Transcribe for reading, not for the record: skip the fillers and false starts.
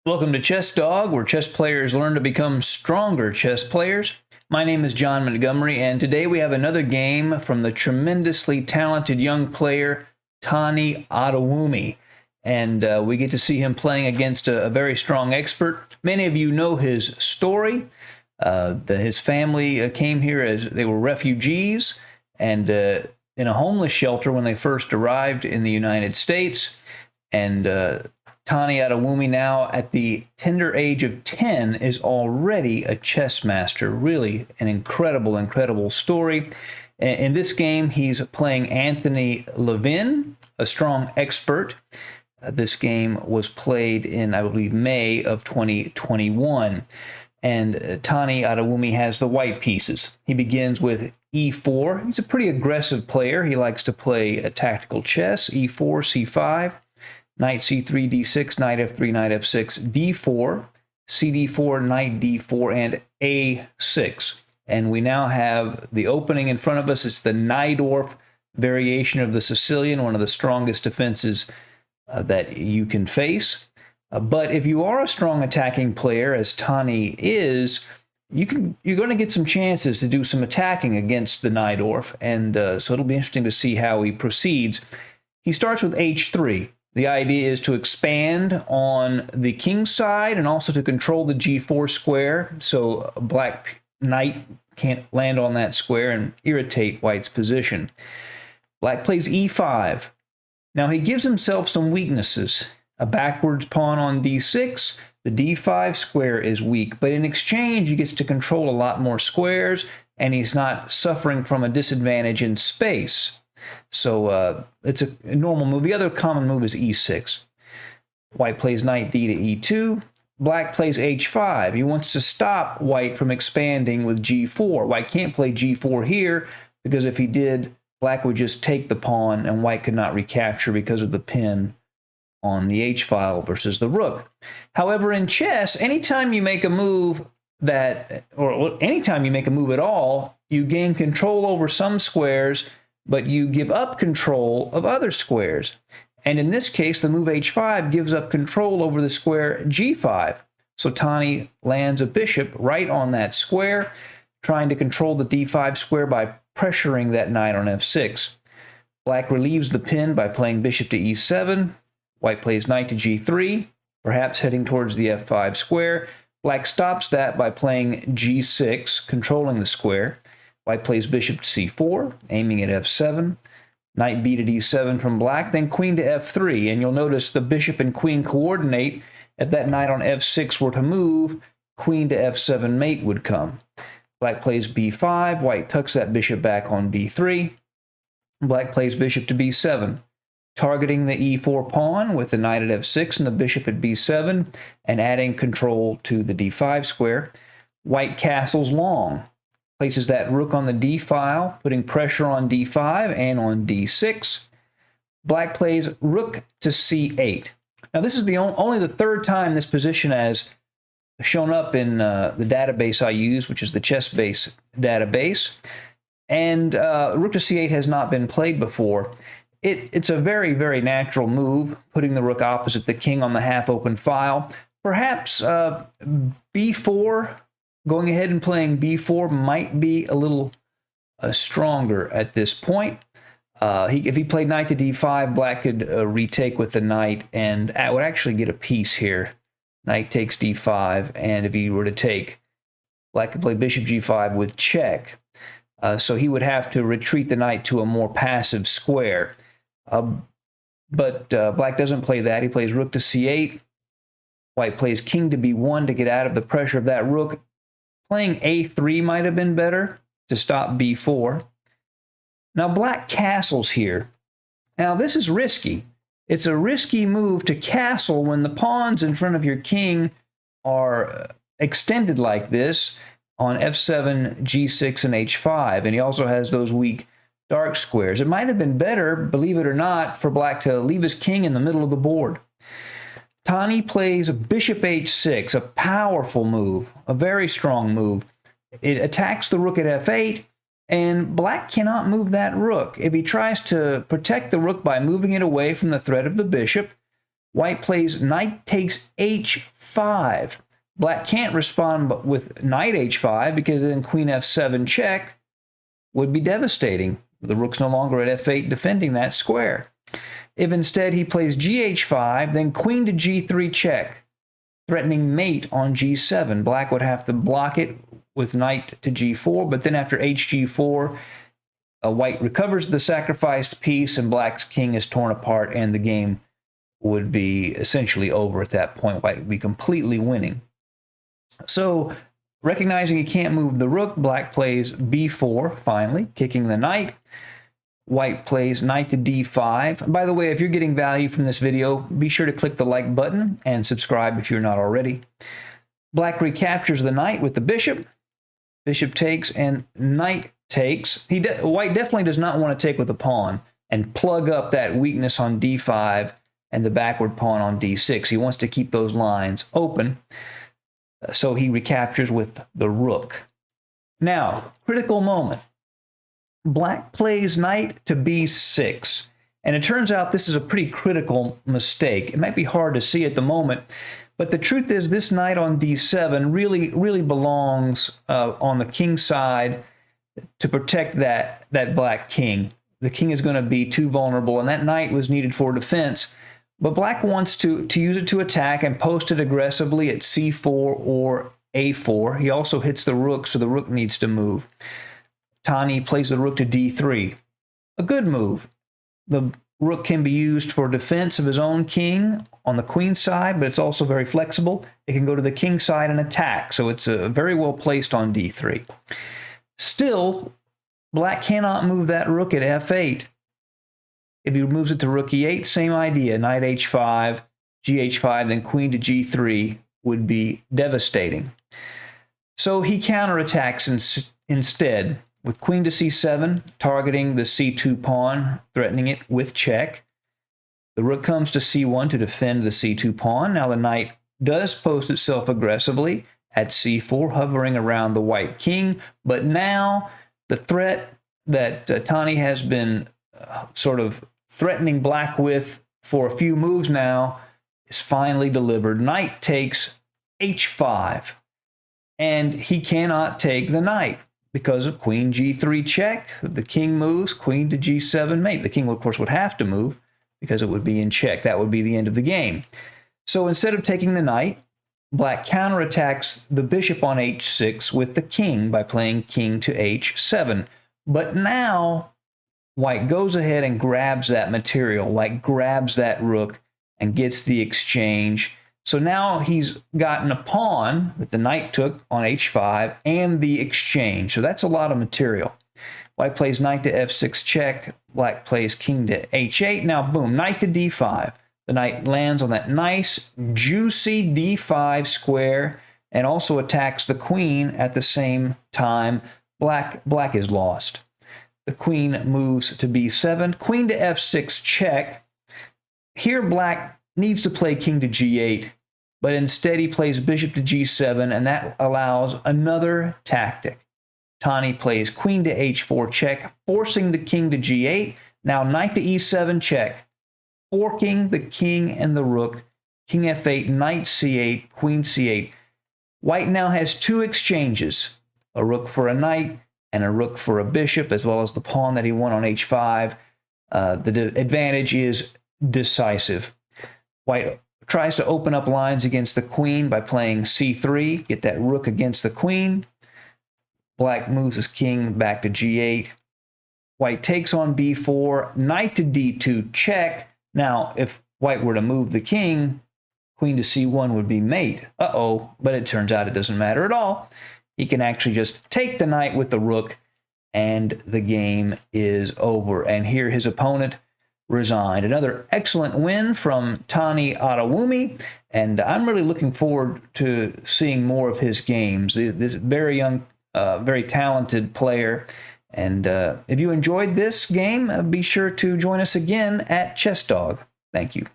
Welcome to Chess Dog, where chess players learn to become stronger chess players. My name is John Montgomery, and today we have another game from the tremendously talented young player, Tani Adewumi. And we get to see him playing against a very strong expert. Many of you know his story. His family came here as they were refugees and in a homeless shelter when they first arrived in the United States. And Tani Adewumi, now at the tender age of 10, is already a chess master. Really an incredible story. In this game, he's playing Anthony Levin, a strong expert. This game was played in, I believe, May of 2021. And Tani Adewumi has the white pieces. He begins with e4. He's a pretty aggressive player. He likes to play a tactical chess, e4, c5. Knight c3, d6, knight f3, knight f6, d4, cd4, knight d4, and a6. And we now have the opening in front of us. It's the Najdorf variation of the Sicilian, one of the strongest defenses that you can face. But if you are a strong attacking player, as Tani is, you're going to get some chances to do some attacking against the Najdorf. And so it'll be interesting to see how he proceeds. He starts with h3. The idea is to expand on the king side and also to control the g4 square, so a black knight can't land on that square and irritate white's position. Black plays e5. Now he gives himself some weaknesses. A backwards pawn on d6, the d5 square is weak, but in exchange he gets to control a lot more squares, and he's not suffering from a disadvantage in space. So it's a normal move. The other common move is e6. White plays knight d to e2. Black plays h5. He wants to stop white from expanding with g4. White can't play g4 here because if he did, black would just take the pawn and white could not recapture because of the pin on the h-file versus the rook. However, in chess, anytime you make a move or anytime you make a move at all, you gain control over some squares, but you give up control of other squares. And in this case, the move h5 gives up control over the square g5. So Tani lands a bishop right on that square, trying to control the d5 square by pressuring that knight on f6. Black relieves the pin by playing bishop to e7. White plays knight to g3, perhaps heading towards the f5 square. Black stops that by playing g6, controlling the square. White plays bishop to c4, aiming at f7. Knight b to d7 from black, then queen to f3. And you'll notice the bishop and queen coordinate. If that knight on f6 were to move, queen to f7 mate would come. Black plays b5. White tucks that bishop back on b3. Black plays bishop to b7, targeting the e4 pawn with the knight at f6 and the bishop at b7, and adding control to the d5 square. White castles long. Places that rook on the d file, putting pressure on d5 and on d6. Black plays rook to c8. Now this is only the third time this position has shown up in the database I use, which is the ChessBase database. And rook to c8 has not been played before. It's a very natural move, putting the rook opposite the king on the half-open file. Perhaps b4, going ahead and playing b4 might be a little stronger at this point. If he played knight to d5, black could retake with the knight and would actually get a piece here. Knight takes d5, and if he were to take, black could play bishop g5 with check. So he would have to retreat the knight to a more passive square. But black doesn't play that. He plays rook to c8. White plays king to b1 to get out of the pressure of that rook. Playing a3 might have been better to stop b4. Now black castles here. Now this is risky. It's a risky move to castle when the pawns in front of your king are extended like this on f7, g6, and h5. And he also has those weak dark squares. It might have been better, believe it or not, for black to leave his king in the middle of the board. Tani plays bishop h6, a powerful move, a very strong move. It attacks the rook at f8, and black cannot move that rook. If he tries to protect the rook by moving it away from the threat of the bishop, White plays knight takes h5. Black can't respond with knight h5 because then queen f7 check would be devastating. The rook's no longer at f8 defending that square. If instead he plays gh5, then queen to g3 check, threatening mate on g7. Black would have to block it with knight to g4, but then after hg4, white recovers the sacrificed piece and black's king is torn apart, and the game would be essentially over at that point. White would be completely winning. So, recognizing he can't move the rook, black plays b4, finally, kicking the knight. White plays knight to d5. By the way, if you're getting value from this video, be sure to click the like button and subscribe if you're not already. Black recaptures the knight with the bishop. Bishop takes and knight takes. White definitely does not want to take with the pawn and plug up that weakness on d5 and the backward pawn on d6. He wants to keep those lines open, so he recaptures with the rook. Now, critical moment. Black plays knight to b6, and it turns out this is a pretty critical mistake. It might be hard to see at the moment, but the truth is this knight on d7 really belongs on the king side to protect that black king. The king is going to be too vulnerable, and that knight was needed for defense. But black wants to use it to attack and post it aggressively at c4 or a4. He also hits the rook, so the rook needs to move. Tani plays the rook to d3. A good move. The rook can be used for defense of his own king on the queen side, but it's also very flexible. It can go to the king side and attack, so it's very well placed on d3. Still, black cannot move that rook at f8. If he moves it to rook e8, same idea. Knight h5, gh5, then queen to g3 would be devastating. So he counterattacks instead with queen to c7, targeting the c2 pawn, threatening it with check. The rook comes to c1 to defend the c2 pawn. Now the knight does post itself aggressively at c4, hovering around the white king. But now the threat that Tani has been sort of threatening black with for a few moves now is finally delivered. Knight takes h5, and he cannot take the knight because of queen g3 check. The king moves, queen to g7 mate. The king, of course, would have to move because it would be in check. That would be the end of the game. So instead of taking the knight, black counterattacks the bishop on h6 with the king by playing king to h7. But now white goes ahead and grabs that material, like grabs that rook and gets the exchange. So now he's gotten a pawn that the knight took on h5 and the exchange. So that's a lot of material. White plays knight to f6 check. Black plays king to h8. Now, boom, knight to d5. The knight lands on that nice, juicy d5 square and also attacks the queen at the same time. Black is lost. The queen moves to b7. Queen to f6 check. Here, black needs to play king to g8, but instead he plays bishop to g7, and that allows another tactic. Tani plays queen to h4 check, forcing the king to g8. Now knight to e7 check, forking the king and the rook. King f8, knight c8, queen c8. White now has two exchanges, a rook for a knight and a rook for a bishop, as well as the pawn that he won on h5. The advantage is decisive. White tries to open up lines against the queen by playing c3, get that rook against the queen. Black moves his king back to g8. White takes on b4, knight to d2 check. Now, if white were to move the king, queen to c1 would be mate. But it turns out it doesn't matter at all. He can actually just take the knight with the rook, and the game is over. And here his opponent resigned. Another excellent win from Tani Adewumi, and I'm really looking forward to seeing more of his games. This very young, very talented player. And if you enjoyed this game, be sure to join us again at Chess Dog. Thank you.